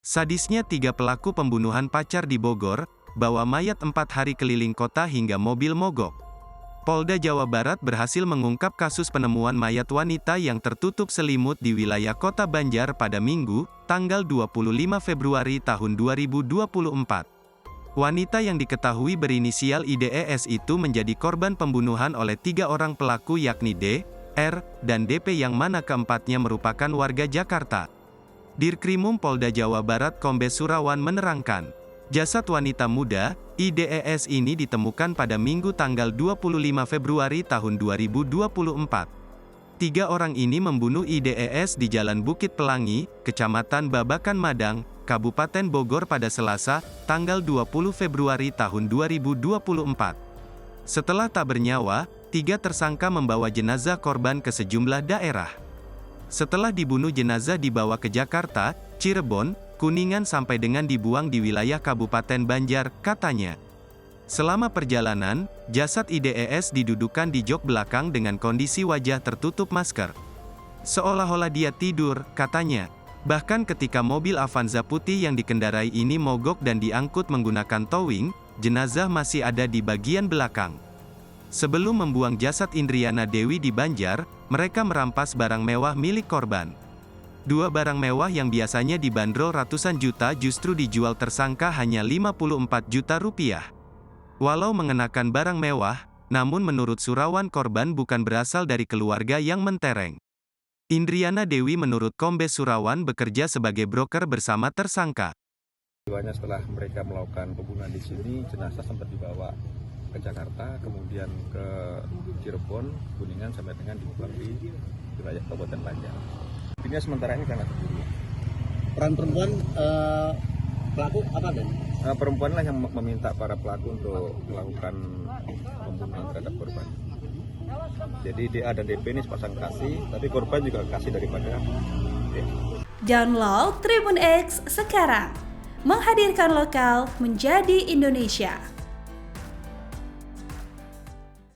Sadisnya 3 pelaku pembunuhan pacar di Bogor, bawa mayat 4 hari keliling kota hingga mobil mogok. Polda Jawa Barat berhasil mengungkap kasus penemuan mayat wanita yang tertutup selimut di wilayah Kota Banjar pada Minggu, tanggal 25 Februari tahun 2024. Wanita yang diketahui berinisial IDES itu menjadi korban pembunuhan oleh 3 orang pelaku yakni D, R, dan DP yang mana keempatnya merupakan warga Jakarta. Dirkrimum Polda Jawa Barat Kombes Surawan menerangkan, jasad wanita muda, IDES ini ditemukan pada Minggu tanggal 25 Februari tahun 2024. 3 orang ini membunuh IDES di Jalan Bukit Pelangi, Kecamatan Babakan Madang, Kabupaten Bogor pada Selasa, tanggal 20 Februari tahun 2024. Setelah tak bernyawa, 3 tersangka membawa jenazah korban ke sejumlah daerah. Setelah dibunuh, jenazah dibawa ke Jakarta, Cirebon, Kuningan sampai dengan dibuang di wilayah Kabupaten Banjar, katanya. Selama perjalanan, jasad IDES didudukan di jok belakang dengan kondisi wajah tertutup masker. Seolah-olah dia tidur, katanya. Bahkan ketika mobil Avanza putih yang dikendarai ini mogok dan diangkut menggunakan towing, jenazah masih ada di bagian belakang. Sebelum membuang jasad Indriana Dewi di Banjar, mereka merampas barang mewah milik korban. 2 barang mewah yang biasanya dibanderol ratusan juta justru dijual tersangka hanya 54 juta rupiah. Walau mengenakan barang mewah, namun menurut Surawan korban bukan berasal dari keluarga yang mentereng. Indriana Dewi menurut Kombes Surawan bekerja sebagai broker bersama tersangka. Setelah mereka melakukan pembunuhan di sini, jenazah sempat dibawa ke Jakarta, kemudian ke Cirebon, Kuningan sampai dengan dibuang di wilayah Kabupaten Banjar. Intinya sementara ini karena terburu. Peran perempuan pelaku apa dan? Perempuanlah yang meminta para pelaku untuk melakukan pembunuhan terhadap korban. Jadi DA dan DP ini sepasang kasih, tapi korban juga kasih daripada DA. Download Tribun X sekarang, menghadirkan lokal menjadi Indonesia.